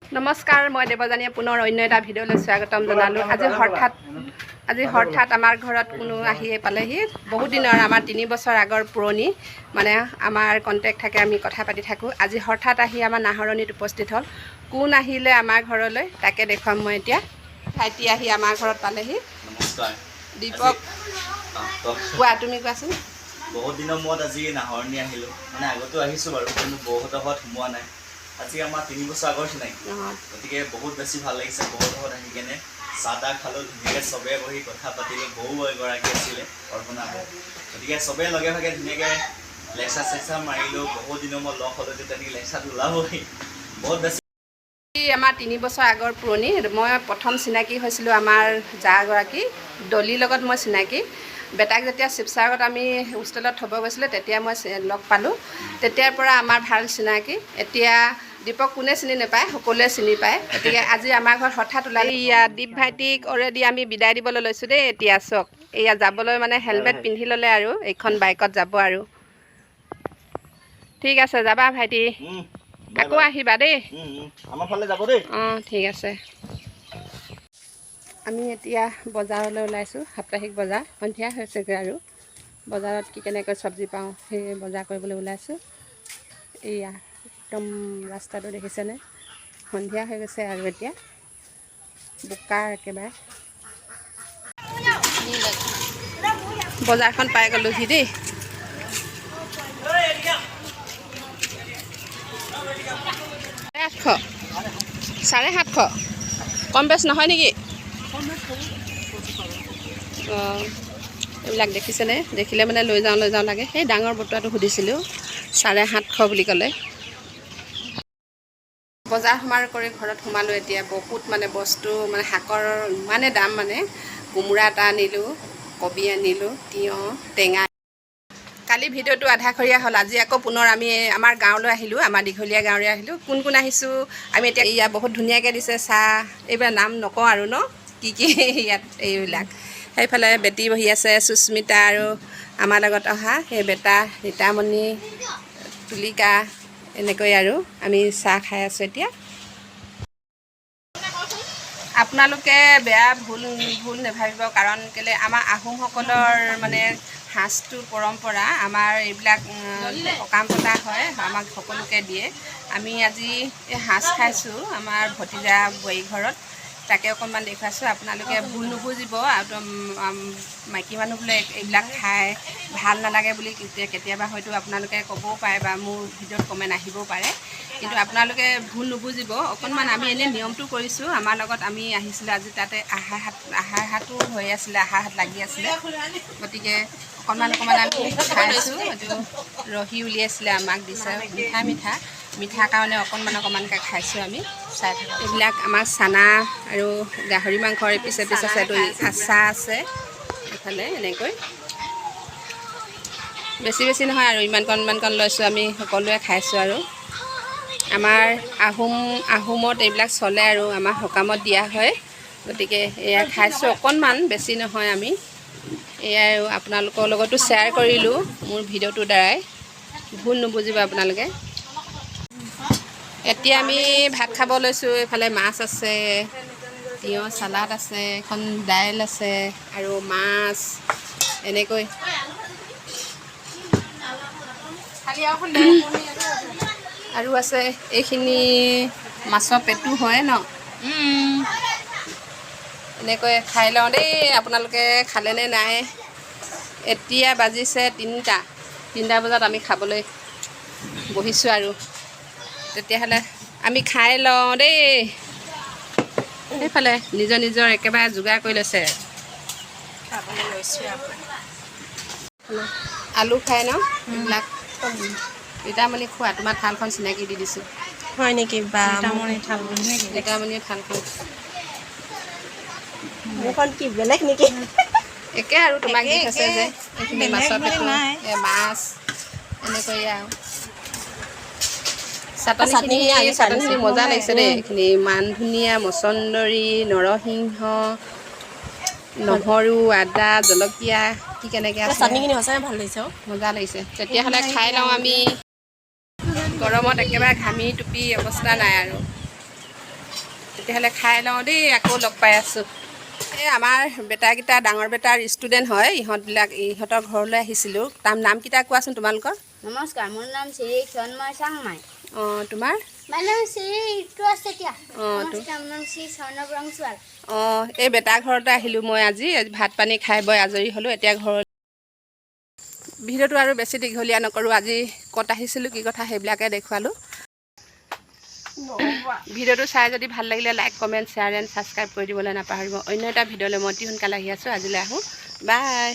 নমস্কাৰ, মই দেৱযানীয়ে পুনৰ অন্য এটা ভিডিঅ'লৈ স্বাগতম জনালোঁ। আজি হঠাৎ আমাৰ ঘৰত কোনো আহিয়ে পালেহি। বহুত দিনৰ আমাৰ 3 বছৰ আগৰ পুৰণি মানে আমাৰ কণ্টেক্ট থাকে, আমি কথা পাতি থাকোঁ। আজি হঠাৎ আহি আমাৰ নাহৰণিত উপস্থিত হ'ল। কোন আহিলে আমাৰ ঘৰলৈ তাকে দেখুৱাম মই এতিয়া। ভাইটি আহি আমাৰ ঘৰত পালেহি। নমস্কাৰ দীপক, কোৱা, তুমি কোৱাচোন। বহুত দিনৰ মূৰত আজি নাহৰণি আহিলোঁ, মানে আগতো আহিছোঁ বাৰু, কিন্তু বহুতৰ ঘৰত সোমোৱা নাই। আজি আমাৰ 3 বছৰ আগৰ চিনাকি, গতিকে বহুত বেছি ভাল লাগিছে। বহুত ঘৰত আহি কেনে চাহ তাহ খালোঁ, ধুনীয়াকৈ চবে বহি কথা পাতিলোঁ। বৌ এগৰাকী আছিলে কল্পনা, গতিকে চবেই লগে ভাগে ধুনীয়াকৈ লেকচাৰ চেকচাৰ মাৰিলোঁ। বহুত দিনৰ মূৰত লগ হ'লোঁ, তেনেকৈ লেকচাৰ ওলাবহি। বহুত বেছি আমাৰ 3 বছৰ আগৰ পুৰণি। মই প্ৰথম চিনাকি হৈছিলোঁ আমাৰ জাগৰাকী ডলিৰ লগত মই চিনাকি। বেটাক যেতিয়া শিৱসাগৰত আমি হোষ্টেলত থ'ব গৈছিলোঁ তেতিয়া মই লগ পালোঁ। তেতিয়াৰ পৰা আমাৰ ভাল চিনাকি। এতিয়া দীপক কোনে চিনি নাপায়, সকলোৱে চিনি পায়। গতিকে আজি আমাৰ ঘৰত হঠাৎ ওলালে। এয়া দীপ ভাইটিক অলৰেডি আমি বিদায় দিবলৈ লৈছোঁ দেই। এতিয়া চাওক, এয়া যাবলৈ মানে হেলমেট পিন্ধি ল'লে আৰু এইখন বাইকত যাব আৰু। ঠিক আছে, যাবা ভাইটি, আকৌ আহিবা দেই। আমাৰ ফালে যাব দেই। অঁ, ঠিক আছে। আমি এতিয়া বজাৰলৈ ওলাইছোঁ, সাপ্তাহিক বজাৰ। সন্ধিয়া হৈছেগৈ আৰু বজাৰত কি কেনেকৈ চব্জি পাওঁ সেই বজাৰ কৰিবলৈ ওলাইছোঁ। এয়া একদম ৰাস্তাটো দেখিছেনে, সন্ধিয়া হৈ গৈছে আৰু এতিয়া বোকা একেবাৰে। বজাৰখন পাই গ'লোহি দেই। 800, 750, কম বেছ নহয় নেকি? অঁ, এইবিলাক দেখিছেনে, দেখিলে মানে লৈ যাওঁ লাগে। সেই ডাঙৰ বটুৱাটো সুধিছিলোঁ, 750 বুলি ক'লে। বজাৰ সমাৰ কৰি ঘৰত সোমালোঁ। এতিয়া বহুত মানে বস্তু, মানে শাকৰ ইমানে দাম, মানে কোমোৰা এটা আনিলোঁ, কবি আনিলোঁ, তিয়ঁহ, টেঙা। কালি ভিডিঅ'টো আধাখৰীয়া হ'ল। আজি আকৌ পুনৰ আমি আমাৰ গাঁৱলৈ আহিলোঁ, আমাৰ দীঘলীয়া গাঁৱলৈ আহিলোঁ। কোন কোন আহিছোঁ আমি এতিয়া। ইয়াত বহুত ধুনীয়াকৈ দিছে চাহ। এইবিলাক নাম নকওঁ আৰু ন, কি ইয়াত এইবিলাক। সেইফালে বেটী বহি আছে, সুস্মিতা আৰু আমাৰ লগত অহা সেই বেটা ৰীতামণি, তুলিকা, এনেকৈ আৰু আমি চাহ খাই আছোঁ এতিয়া। আপোনালোকে বেয়া ভুল নাভাবিব, কাৰণ কেলৈ আমাৰ আহোমসকলৰ মানে সাজটো পৰম্পৰা। আমাৰ এইবিলাক সকাম পতা হয়, আমাক সকলোকে দিয়ে। আমি আজি সাজ খাইছোঁ আমাৰ ভতিজা বোৱাৰী ঘৰত, তাকে অকণমান দেখুৱাইছোঁ। আপোনালোকে ভুল নুবুজিব, মাইকী মানুহ বোলে এইবিলাক খাই ভাল নালাগে বুলি কেতিয়াবা হয়তো আপোনালোকে ক'বও পাৰে বা মোৰ ভিডিঅ'ত কমেণ্ট আহিবও পাৰে। কিন্তু আপোনালোকে ভুল নুবুজিব অকণমান। আমি এনেই নিয়মটো কৰিছোঁ। আমাৰ লগত আমি আহিছিলোঁ আজি, তাতে আহাৰ হাতো হৈ আছিলে, আহাৰ হাত লাগি আছিলে। গতিকে অকণমান আমি খাইছোঁ। এইটো ৰহি উলিয়াইছিলে, আমাক দিছে মিঠা কাৰণে অকণমানকৈ খাইছোঁ আমি। চাই থাকক, এইবিলাক আমাৰ চানা আৰু গাহৰি মাংসৰ পিছে পিছে আছে, এইটো আচাৰ আছে এইফালে। এনেকৈ বেছি নহয় আৰু ইমানকণ লৈছোঁ, আমি সকলোৱে খাইছোঁ। আৰু আমাৰ আহোমত এইবিলাক চলে আৰু আমাৰ সকামত দিয়া হয়। গতিকে এয়া খাইছোঁ অকণমান, বেছি নহয় আমি। এয়াই আৰু আপোনালোকৰ লগতো শ্বেয়াৰ কৰিলোঁ মোৰ ভিডিঅ'টোৰ দ্বাৰাই, ভুল নুবুজিব আপোনালোকে। এতিয়া আমি ভাত খাব লৈছোঁ। এইফালে মাছ আছে, তিয়ঁহ চালাড আছে, এখন দাইল আছে আৰু মাছ এনেকৈ। আৰু আছে এইখিনি মাছৰ পেটু হয় ন। এনেকৈ খাই লওঁ দেই। আপোনালোকে খালেনে নাই? এতিয়া বাজিছে 3টা বজাত আমি খাবলৈ বহিছোঁ আৰু। তেতিয়াহ'লে আমি খাই লওঁ দেই। সেইফালে নিজৰ একেবাৰে যোগাৰ কৰি লৈছে, খাবলৈ লৈছোঁ। আলু খাই ন, এইবিলাক ৰীতামণি খোৱা, তোমাৰ থালখন চিনাকি দি দিছোঁ। হয় নেকি? বা ৰীতামণিৰ থালখন মোৰখন কি বেলেগ নেকি? একে আৰু তোমাক দি থৈছে যে এইখিনি মাছৰ পেটু, মাছ এনেকৈ আৰু চাটনিখিনি মজা লাগিছে দেই। এইখিনি মান ধুনীয়া, মচন্দৰী, নৰসিংহ, নহৰু, আদা, জলকীয়া, কি কেনেকৈ আছে, চাটনিখিনি সঁচাকৈ ভাল লাগিছে। মজা লাগিছে। তেতিয়াহ'লে খাই লওঁ আমি। গৰমত একেবাৰে ঘামি টুপি অৱস্থা নাই আৰু। তেতিয়াহ'লে খাই লওঁ দেই, আকৌ লগ পাই আছোঁ। এই আমাৰ বেটাকেইটা ডাঙৰ বেটাৰ ষ্টুডেণ্ট হয়, ইহঁতৰ ঘৰলৈ আহিছিলোঁ। তাৰ নামকেইটা কোৱাচোন তোমালোকৰ। নমস্কাৰ, মোৰ নাম শ্ৰী ক্ষণময় চাংমাই। অঁ, তোমাৰ? মোৰ নাম শ্ৰী ঋতুৰাজ চেতিয়া। অঁ, নমস্কাৰ, মোৰ নাম শ্ৰী স্বৰ্ণ বৰংচোৱাল। অঁ, এই বেটাৰ ঘৰতে আহিলোঁ মই আজি ভাত পানী খাই বৈ আজৰি হ'লোঁ। এতিয়া ঘৰত ভিডিঅ'টো আৰু বেছি দীঘলীয়া নকৰোঁ। আজি ক'ত আহিছিলোঁ, কি কথা সেইবিলাকে দেখুৱালোঁ। ভিডিঅ'টো চাই যদি ভাল লাগিলে like comment share and subscribe কৰি দিবলৈ নাপাহৰিব। অন্য এটা ভিডিঅ'লৈ মই অতি সোনকালে আহি আছোঁ। আজিলৈ আহোঁ, বাই।